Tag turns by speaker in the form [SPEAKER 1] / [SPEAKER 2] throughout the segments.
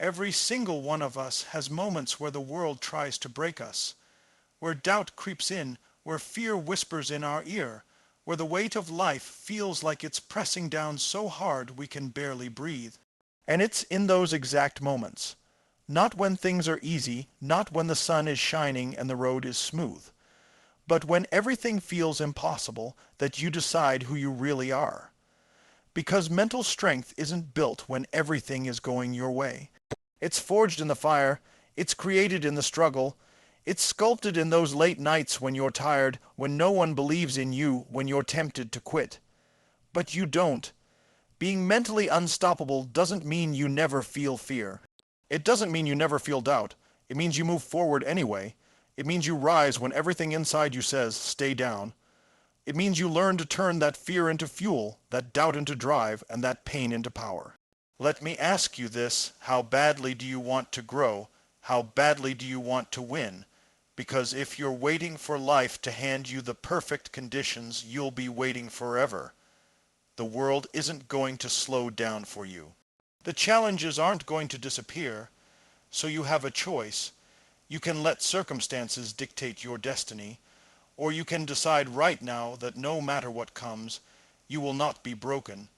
[SPEAKER 1] Every single one of us has moments where the world tries to break us, where doubt creeps in, where fear whispers in our ear, where the weight of life feels like it's pressing down so hard we can barely breathe. And it's in those exact moments, not when things are easy, not when the sun is shining and the road is smooth, but when everything feels impossible, that you decide who you really are. Because mental strength isn't built when everything is going your way. It's forged in the fire, it's created in the struggle, it's sculpted in those late nights when you're tired, when no one believes in you, when you're tempted to quit. But you don't. Being mentally unstoppable doesn't mean you never feel fear. It doesn't mean you never feel doubt. It means you move forward anyway. It means you rise when everything inside you says, stay down. It means you learn to turn that fear into fuel, that doubt into drive, and that pain into power. Let me ask you this: how badly do you want to grow? How badly do you want to win? Because if you're waiting for life to hand you the perfect conditions, you'll be waiting forever. The world isn't going to slow down for you. The challenges aren't going to disappear, so you have a choice. You can let circumstances dictate your destiny, or you can decide right now that no matter what comes, you will not be broken.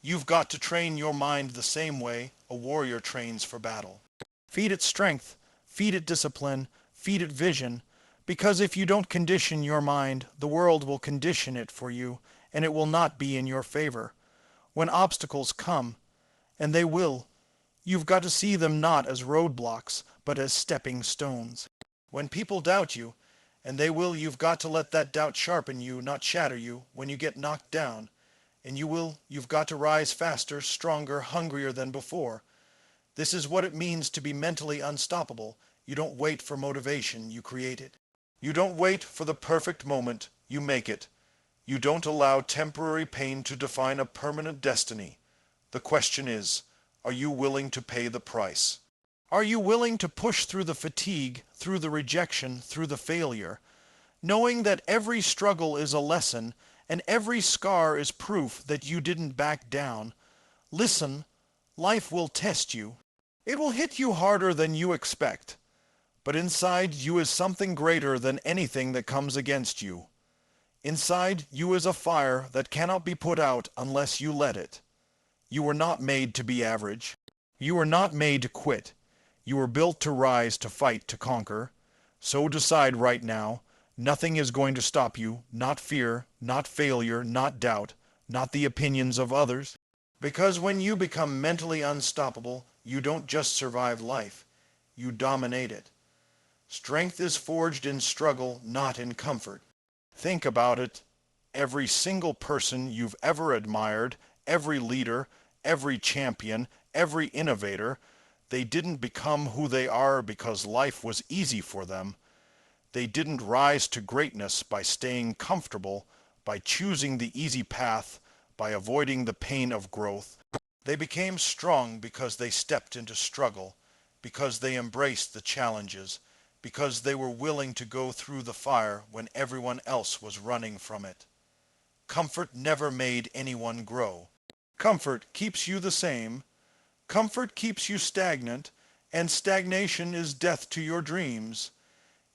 [SPEAKER 1] You've got to train your mind the same way a warrior trains for battle. Feed it strength, feed it discipline, feed it vision, because if you don't condition your mind, the world will condition it for you, and it will not be in your favor. When obstacles come, and they will, you've got to see them not as roadblocks, but as stepping stones. When people doubt you, and they will, you've got to let that doubt sharpen you, not shatter you, when you get knocked down. And you've got to rise faster, stronger, hungrier than before. This is what it means to be mentally unstoppable. You don't wait for motivation, you create it. You don't wait for the perfect moment, you make it. You don't allow temporary pain to define a permanent destiny. The question is, are you willing to pay the price? Are you willing to push through the fatigue, through the rejection, through the failure, knowing that every struggle is a lesson, and every scar is proof that you didn't back down? Listen, life will test you. It will hit you harder than you expect. But inside you is something greater than anything that comes against you. Inside you is a fire that cannot be put out unless you let it. You were not made to be average. You were not made to quit. You were built to rise, to fight, to conquer. So decide right now. Nothing is going to stop you, not fear, not failure, not doubt, not the opinions of others. Because when you become mentally unstoppable, you don't just survive life, you dominate it. Strength is forged in struggle, not in comfort. Think about it. Every single person you've ever admired, every leader, every champion, every innovator, they didn't become who they are because life was easy for them. They didn't rise to greatness by staying comfortable, by choosing the easy path, by avoiding the pain of growth. They became strong because they stepped into struggle, because they embraced the challenges, because they were willing to go through the fire when everyone else was running from it. Comfort never made anyone grow. Comfort keeps you the same. Comfort keeps you stagnant, and stagnation is death to your dreams.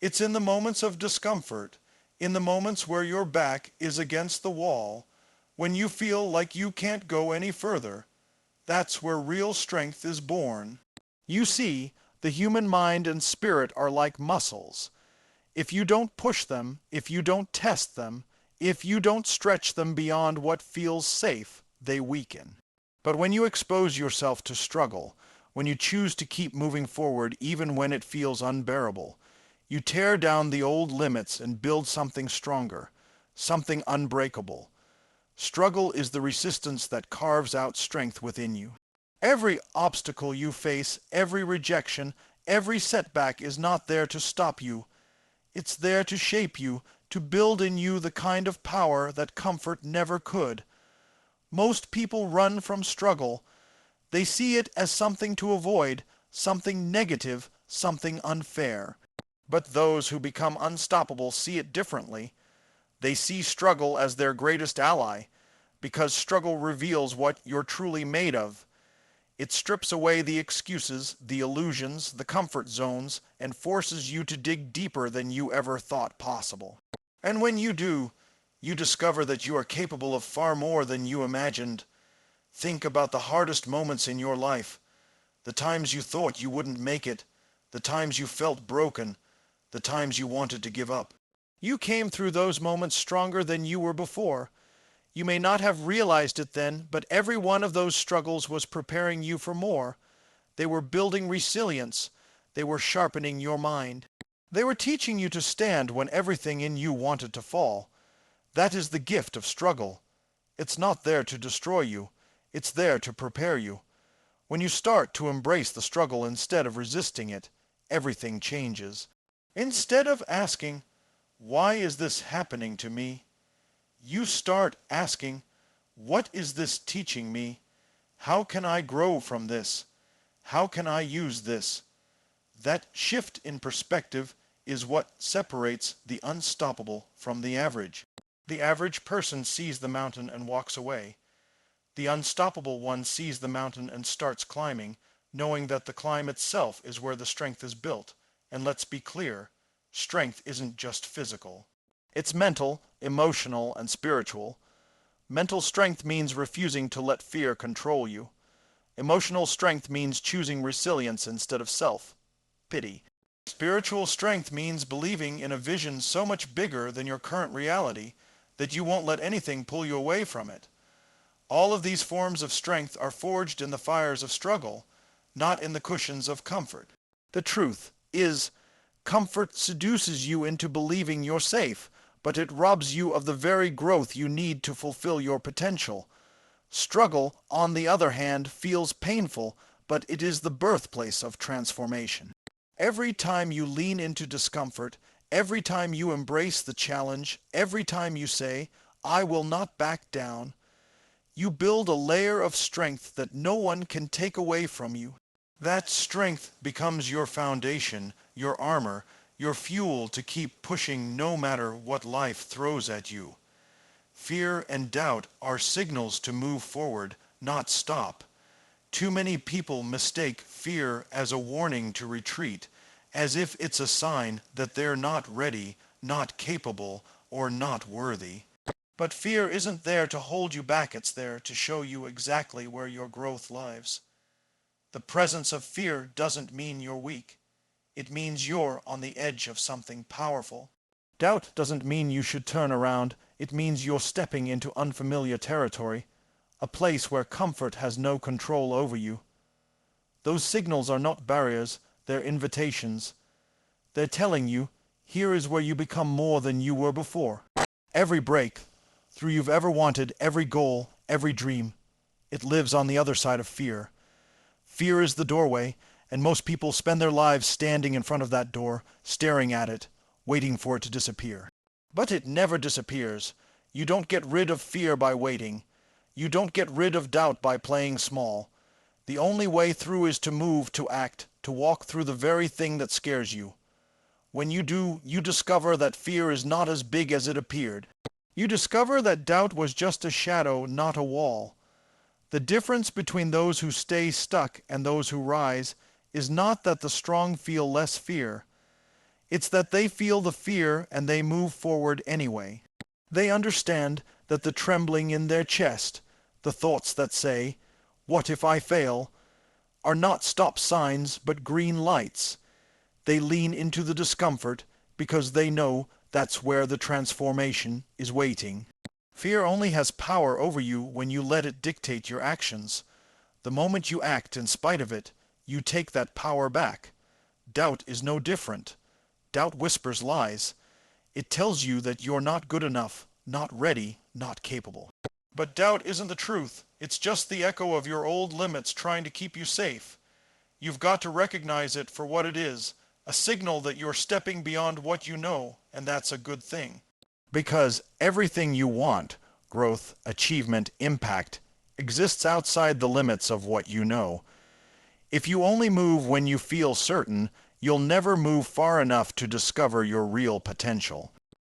[SPEAKER 1] It's in the moments of discomfort, in the moments where your back is against the wall, when you feel like you can't go any further, that's where real strength is born. You see, the human mind and spirit are like muscles. If you don't push them, if you don't test them, if you don't stretch them beyond what feels safe, they weaken. But when you expose yourself to struggle, when you choose to keep moving forward even when it feels unbearable, you tear down the old limits and build something stronger, something unbreakable. Struggle is the resistance that carves out strength within you. Every obstacle you face, every rejection, every setback is not there to stop you. It's there to shape you, to build in you the kind of power that comfort never could. Most people run from struggle. They see it as something to avoid, something negative, something unfair. But those who become unstoppable see it differently. They see struggle as their greatest ally, because struggle reveals what you're truly made of. It strips away the excuses, the illusions, the comfort zones, and forces you to dig deeper than you ever thought possible. And when you do, you discover that you are capable of far more than you imagined. Think about the hardest moments in your life, the times you thought you wouldn't make it, the times you felt broken, the times you wanted to give up. You came through those moments stronger than you were before. You may not have realized it then, but every one of those struggles was preparing you for more. They were building resilience. They were sharpening your mind. They were teaching you to stand when everything in you wanted to fall. That is the gift of struggle. It's not there to destroy you. It's there to prepare you. When you start to embrace the struggle instead of resisting it, everything changes. Instead of asking, "Why is this happening to me?" you start asking, "What is this teaching me? How can I grow from this? How can I use this?" That shift in perspective is what separates the unstoppable from the average. The average person sees the mountain and walks away. The unstoppable one sees the mountain and starts climbing, knowing that the climb itself is where the strength is built. And let's be clear, strength isn't just physical. It's mental, emotional, and spiritual. Mental strength means refusing to let fear control you. Emotional strength means choosing resilience instead of self-pity. Spiritual strength means believing in a vision so much bigger than your current reality that you won't let anything pull you away from it. All of these forms of strength are forged in the fires of struggle, not in the cushions of comfort. The truth is, comfort seduces you into believing you're safe, but it robs you of the very growth you need to fulfill your potential. Struggle, on the other hand, feels painful, but it is the birthplace of transformation. Every time you lean into discomfort, every time you embrace the challenge, every time you say, "I will not back down," you build a layer of strength that no one can take away from you. That strength becomes your foundation, your armor, your fuel to keep pushing no matter what life throws at you. Fear and doubt are signals to move forward, not stop. Too many people mistake fear as a warning to retreat, as if it's a sign that they're not ready, not capable, or not worthy. But fear isn't there to hold you back, it's there to show you exactly where your growth lies. The presence of fear doesn't mean you're weak. It means you're on the edge of something powerful. Doubt doesn't mean you should turn around. It means you're stepping into unfamiliar territory, a place where comfort has no control over you. Those signals are not barriers, they're invitations. They're telling you, here is where you become more than you were before. Every breakthrough you've ever wanted, every goal, every dream, it lives on the other side of fear. Fear is the doorway, and most people spend their lives standing in front of that door, staring at it, waiting for it to disappear. But it never disappears. You don't get rid of fear by waiting. You don't get rid of doubt by playing small. The only way through is to move, to act, to walk through the very thing that scares you. When you do, you discover that fear is not as big as it appeared. You discover that doubt was just a shadow, not a wall. The difference between those who stay stuck and those who rise is not that the strong feel less fear. It's that they feel the fear and they move forward anyway. They understand that the trembling in their chest, the thoughts that say, "What if I fail?" are not stop signs but green lights. They lean into the discomfort because they know that's where the transformation is waiting. Fear only has power over you when you let it dictate your actions. The moment you act in spite of it, you take that power back. Doubt is no different. Doubt whispers lies. It tells you that you're not good enough, not ready, not capable. But doubt isn't the truth. It's just the echo of your old limits trying to keep you safe. You've got to recognize it for what it is, a signal that you're stepping beyond what you know, and that's a good thing. Because everything you want, growth, achievement, impact, exists outside the limits of what you know. If you only move when you feel certain, you'll never move far enough to discover your real potential.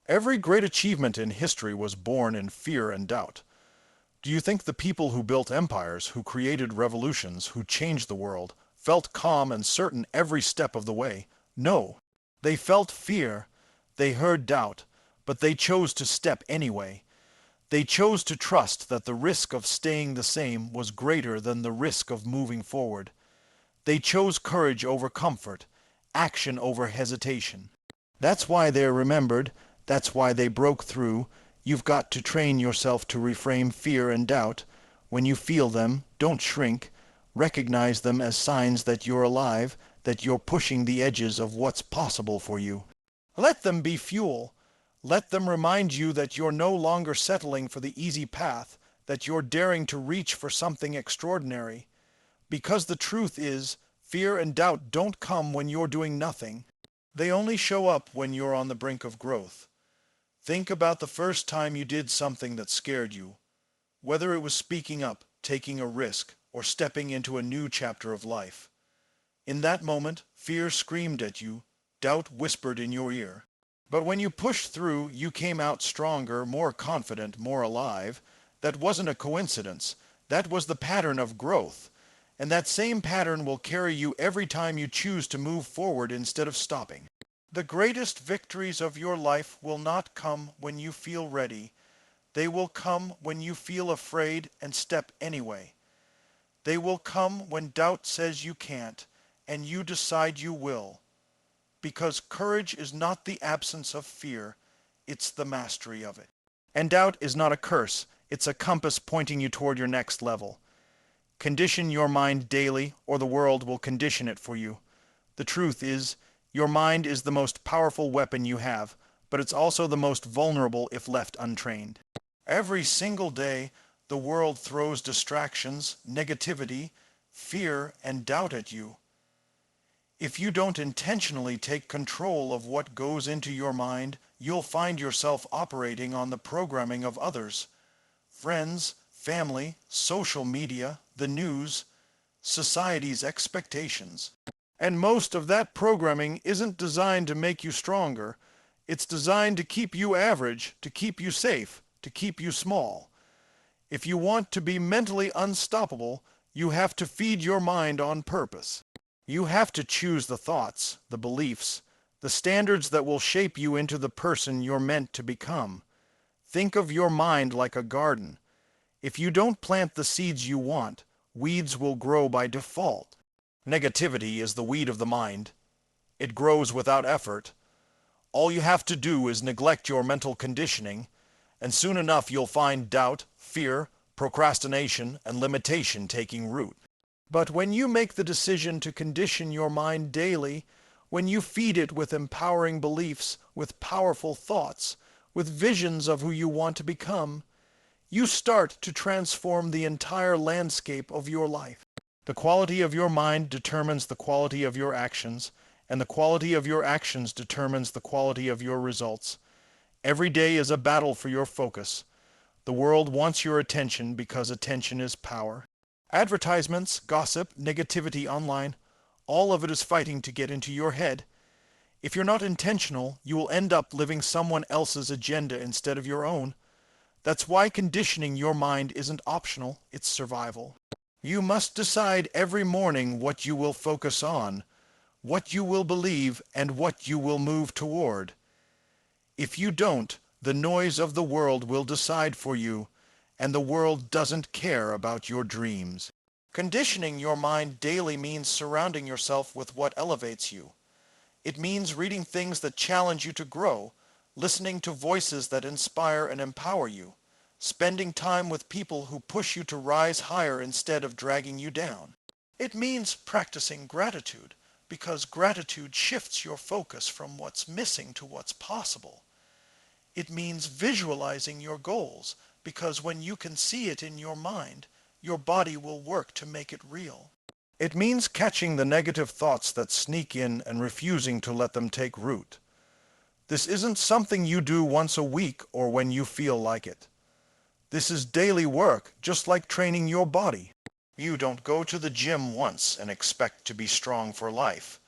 [SPEAKER 1] Every great achievement in history was born in fear and doubt. Do you think the people who built empires, who created revolutions, who changed the world, felt calm and certain every step of the way? No. They felt fear, they heard doubt, but they chose to step anyway. They chose to trust that the risk of staying the same was greater than the risk of moving forward. They chose courage over comfort, action over hesitation. That's why they're remembered. That's why they broke through. You've got to train yourself to reframe fear and doubt. When you feel them, don't shrink. Recognize them as signs that you're alive, that you're pushing the edges of what's possible for you. Let them be fuel. Let them remind you that you're no longer settling for the easy path, that you're daring to reach for something extraordinary. Because the truth is, fear and doubt don't come when you're doing nothing. They only show up when you're on the brink of growth. Think about the first time you did something that scared you. Whether it was speaking up, taking a risk, or stepping into a new chapter of life. In that moment, fear screamed at you, doubt whispered in your ear. But when you pushed through, you came out stronger, more confident, more alive. That wasn't a coincidence. That was the pattern of growth. And that same pattern will carry you every time you choose to move forward instead of stopping. The greatest victories of your life will not come when you feel ready. They will come when you feel afraid and step anyway. They will come when doubt says you can't, and you decide you will. Because courage is not the absence of fear, it's the mastery of it. And doubt is not a curse, it's a compass pointing you toward your next level. Condition your mind daily, or the world will condition it for you. The truth is, your mind is the most powerful weapon you have, but it's also the most vulnerable if left untrained. Every single day, the world throws distractions, negativity, fear, and doubt at you. If you don't intentionally take control of what goes into your mind, you'll find yourself operating on the programming of others. Friends, family, social media, the news, society's expectations. And most of that programming isn't designed to make you stronger. It's designed to keep you average, to keep you safe, to keep you small. If you want to be mentally unstoppable, you have to feed your mind on purpose. You have to choose the thoughts, the beliefs, the standards that will shape you into the person you're meant to become. Think of your mind like a garden. If you don't plant the seeds you want, weeds will grow by default. Negativity is the weed of the mind. It grows without effort. All you have to do is neglect your mental conditioning, and soon enough you'll find doubt, fear, procrastination, and limitation taking root. But when you make the decision to condition your mind daily, when you feed it with empowering beliefs, with powerful thoughts, with visions of who you want to become, you start to transform the entire landscape of your life. The quality of your mind determines the quality of your actions, and the quality of your actions determines the quality of your results. Every day is a battle for your focus. The world wants your attention because attention is power. Advertisements, gossip, negativity online, all of it is fighting to get into your head. If you're not intentional, you will end up living someone else's agenda instead of your own. That's why conditioning your mind isn't optional, it's survival. You must decide every morning what you will focus on, what you will believe, and what you will move toward. If you don't, the noise of the world will decide for you, and the world doesn't care about your dreams. Conditioning your mind daily means surrounding yourself with what elevates you. It means reading things that challenge you to grow, listening to voices that inspire and empower you, spending time with people who push you to rise higher instead of dragging you down. It means practicing gratitude, because gratitude shifts your focus from what's missing to what's possible. It means visualizing your goals, because when you can see it in your mind, your body will work to make it real. It means catching the negative thoughts that sneak in and refusing to let them take root. This isn't something you do once a week or when you feel like it. This is daily work, just like training your body. You don't go to the gym once and expect to be strong for life.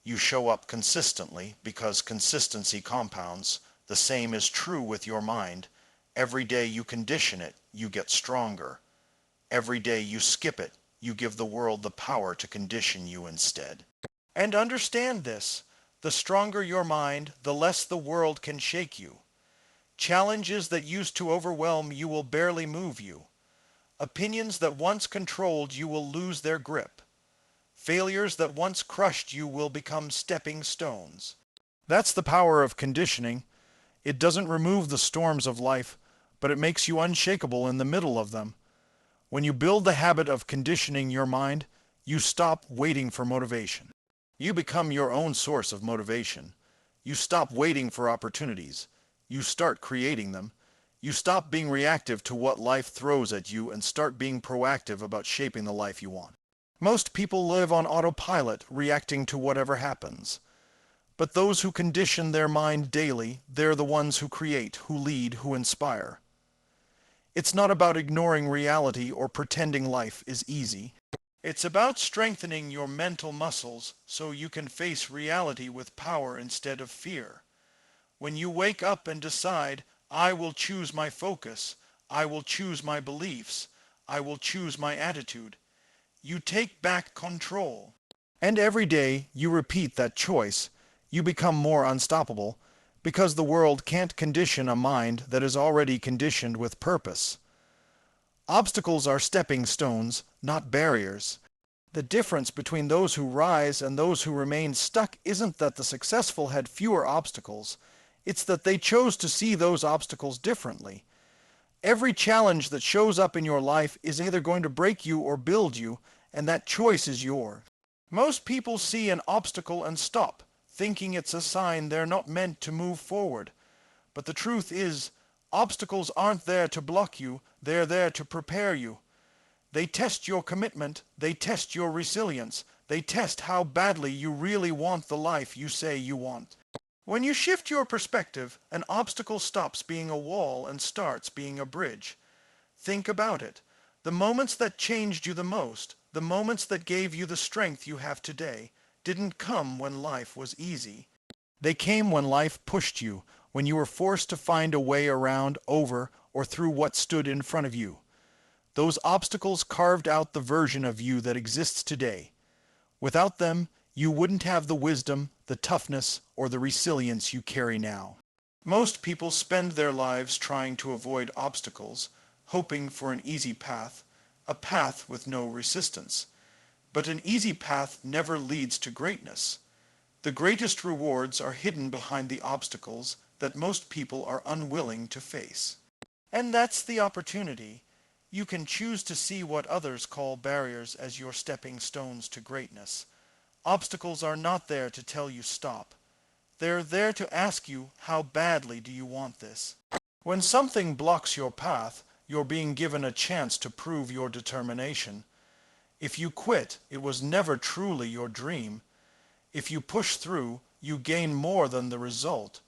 [SPEAKER 1] You show up consistently because consistency compounds. The same is true with your mind. Every day you condition it, you get stronger. Every day you skip it, you give the world the power to condition you instead. And understand this, the stronger your mind, the less the world can shake you. Challenges that used to overwhelm you will barely move you. Opinions that once controlled you will lose their grip. Failures that once crushed you will become stepping stones. That's the power of conditioning. It doesn't remove the storms of life, but it makes you unshakable in the middle of them. When you build the habit of conditioning your mind, you stop waiting for motivation. You become your own source of motivation. You stop waiting for opportunities. You start creating them. You stop being reactive to what life throws at you and start being proactive about shaping the life you want. Most people live on autopilot, reacting to whatever happens. But those who condition their mind daily, they're the ones who create, who lead, who inspire. It's not about ignoring reality or pretending life is easy. It's about strengthening your mental muscles so you can face reality with power instead of fear. When you wake up and decide, I will choose my focus, I will choose my beliefs, I will choose my attitude, you take back control. And every day you repeat that choice, you become more unstoppable, because the world can't condition a mind that is already conditioned with purpose. Obstacles are stepping stones, not barriers. The difference between those who rise and those who remain stuck isn't that the successful had fewer obstacles, it's that they chose to see those obstacles differently. Every challenge that shows up in your life is either going to break you or build you, and that choice is yours. Most people see an obstacle and stop, thinking it's a sign they're not meant to move forward. But the truth is, obstacles aren't there to block you, they're there to prepare you. They test your commitment, they test your resilience, they test how badly you really want the life you say you want. When you shift your perspective, an obstacle stops being a wall and starts being a bridge. Think about it. The moments that changed you the most, the moments that gave you the strength you have today, didn't come when life was easy. They came when life pushed you, when you were forced to find a way around, over, or through what stood in front of you. Those obstacles carved out the version of you that exists today. Without them, you wouldn't have the wisdom, the toughness, or the resilience you carry now. Most people spend their lives trying to avoid obstacles, hoping for an easy path, a path with no resistance. But an easy path never leads to greatness. The greatest rewards are hidden behind the obstacles that most people are unwilling to face. And that's the opportunity. You can choose to see what others call barriers as your stepping stones to greatness. Obstacles are not there to tell you stop. They're there to ask you, how badly do you want this? When something blocks your path, you're being given a chance to prove your determination. If you quit, it was never truly your dream. If you push through, you gain more than the result.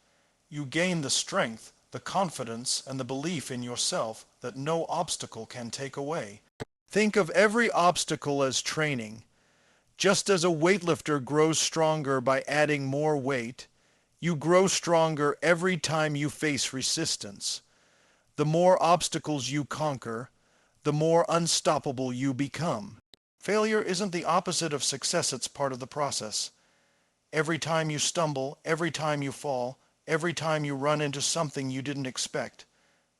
[SPEAKER 1] You gain the strength, the confidence, and the belief in yourself that no obstacle can take away. Think of every obstacle as training. Just as a weightlifter grows stronger by adding more weight, you grow stronger every time you face resistance. The more obstacles you conquer, the more unstoppable you become. Failure isn't the opposite of success, it's part of the process. Every time you stumble, every time you fall, every time you run into something you didn't expect,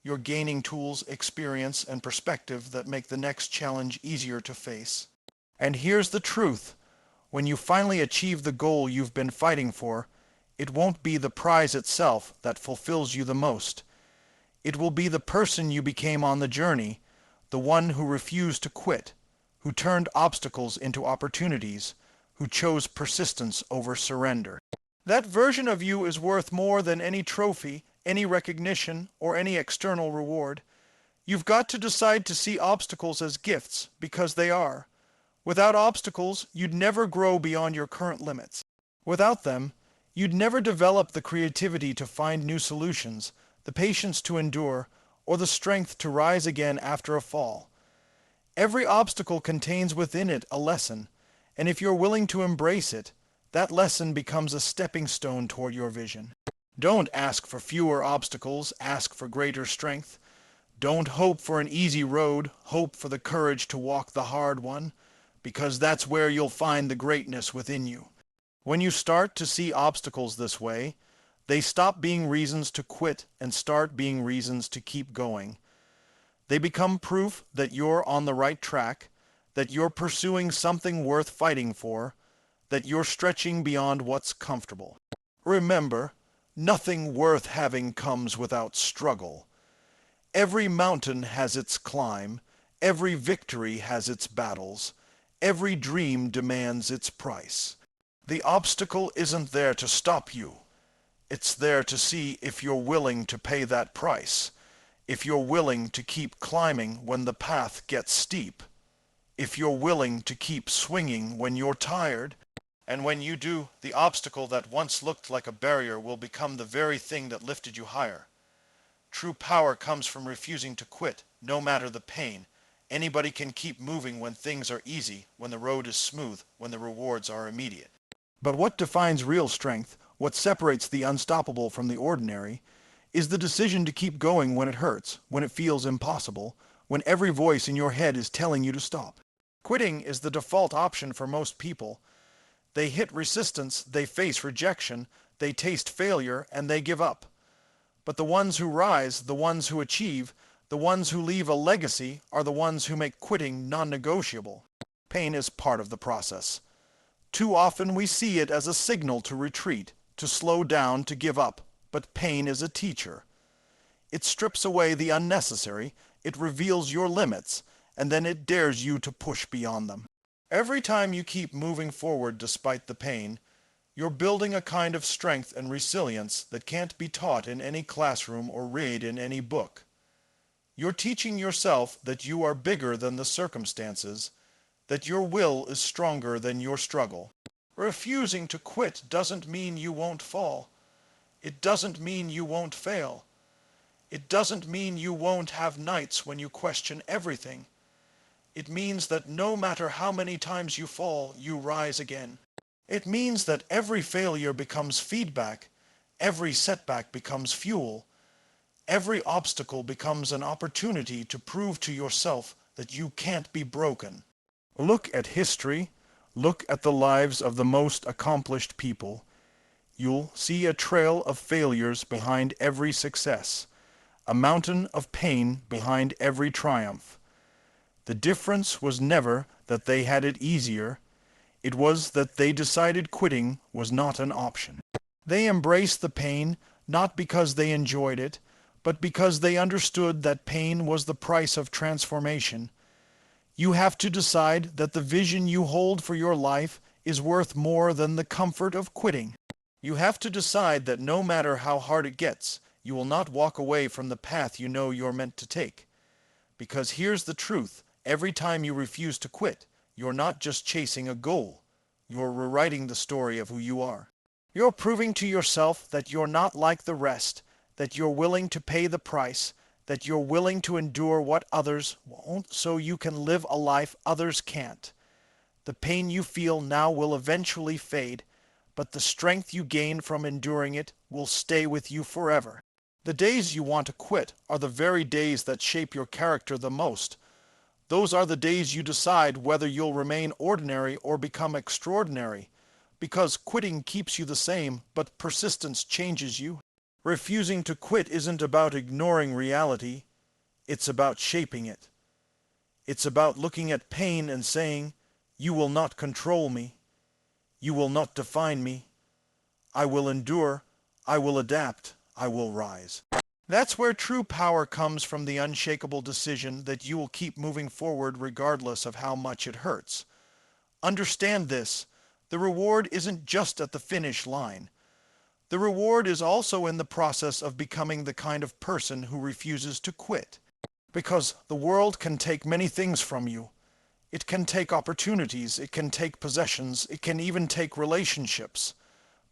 [SPEAKER 1] you're gaining tools, experience, and perspective that make the next challenge easier to face. And here's the truth. When you finally achieve the goal you've been fighting for, it won't be the prize itself that fulfills you the most. It will be the person you became on the journey, the one who refused to quit, who turned obstacles into opportunities, who chose persistence over surrender. That version of you is worth more than any trophy, any recognition, or any external reward. You've got to decide to see obstacles as gifts, because they are. Without obstacles, you'd never grow beyond your current limits. Without them, you'd never develop the creativity to find new solutions, the patience to endure, or the strength to rise again after a fall. Every obstacle contains within it a lesson, and if you're willing to embrace it, that lesson becomes a stepping stone toward your vision. Don't ask for fewer obstacles, ask for greater strength. Don't hope for an easy road, hope for the courage to walk the hard one, because that's where you'll find the greatness within you. When you start to see obstacles this way, they stop being reasons to quit and start being reasons to keep going. They become proof that you're on the right track, that you're pursuing something worth fighting for, that you're stretching beyond what's comfortable. Remember, nothing worth having comes without struggle. Every mountain has its climb, every victory has its battles, every dream demands its price. The obstacle isn't there to stop you. It's there to see if you're willing to pay that price, if you're willing to keep climbing when the path gets steep, if you're willing to keep swinging when you're tired. And when you do, the obstacle that once looked like a barrier will become the very thing that lifted you higher. True power comes from refusing to quit, no matter the pain. Anybody can keep moving when things are easy, when the road is smooth, when the rewards are immediate. But what defines real strength, what separates the unstoppable from the ordinary, is the decision to keep going when it hurts, when it feels impossible, when every voice in your head is telling you to stop. Quitting is the default option for most people. They hit resistance, they face rejection, they taste failure, and they give up. But the ones who rise, the ones who achieve, the ones who leave a legacy are the ones who make quitting non-negotiable. Pain is part of the process. Too often we see it as a signal to retreat, to slow down, to give up, but pain is a teacher. It strips away the unnecessary, it reveals your limits, and then it dares you to push beyond them. Every time you keep moving forward despite the pain, you're building a kind of strength and resilience that can't be taught in any classroom or read in any book. You're teaching yourself that you are bigger than the circumstances, that your will is stronger than your struggle. Refusing to quit doesn't mean you won't fall. It doesn't mean you won't fail. It doesn't mean you won't have nights when you question everything. It means that no matter how many times you fall, you rise again. It means that every failure becomes feedback, every setback becomes fuel, every obstacle becomes an opportunity to prove to yourself that you can't be broken. Look at history, look at the lives of the most accomplished people. You'll see a trail of failures behind every success, a mountain of pain behind every triumph. The difference was never that they had it easier. It was that they decided quitting was not an option. They embraced the pain not because they enjoyed it, but because they understood that pain was the price of transformation. You have to decide that the vision you hold for your life is worth more than the comfort of quitting. You have to decide that no matter how hard it gets, you will not walk away from the path you know you're meant to take. Because here's the truth. Every time you refuse to quit, you're not just chasing a goal. You're rewriting the story of who you are. You're proving to yourself that you're not like the rest, that you're willing to pay the price, that you're willing to endure what others won't so you can live a life others can't. The pain you feel now will eventually fade, but the strength you gain from enduring it will stay with you forever. The days you want to quit are the very days that shape your character the most. Those are the days you decide whether you'll remain ordinary or become extraordinary, because quitting keeps you the same, but persistence changes you. Refusing to quit isn't about ignoring reality, it's about shaping it. It's about looking at pain and saying, "You will not control me. You will not define me. I will endure, I will adapt, I will rise." That's where true power comes, from the unshakable decision that you will keep moving forward regardless of how much it hurts. Understand this, the reward isn't just at the finish line. The reward is also in the process of becoming the kind of person who refuses to quit. Because the world can take many things from you. It can take opportunities, it can take possessions, it can even take relationships.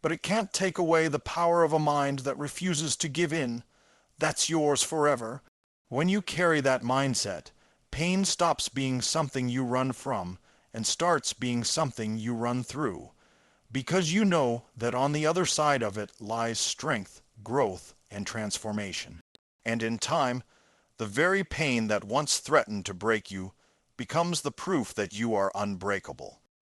[SPEAKER 1] But it can't take away the power of a mind that refuses to give in. That's yours forever. When you carry that mindset, pain stops being something you run from and starts being something you run through, because you know that on the other side of it lies strength, growth, and transformation. And in time, the very pain that once threatened to break you becomes the proof that you are unbreakable.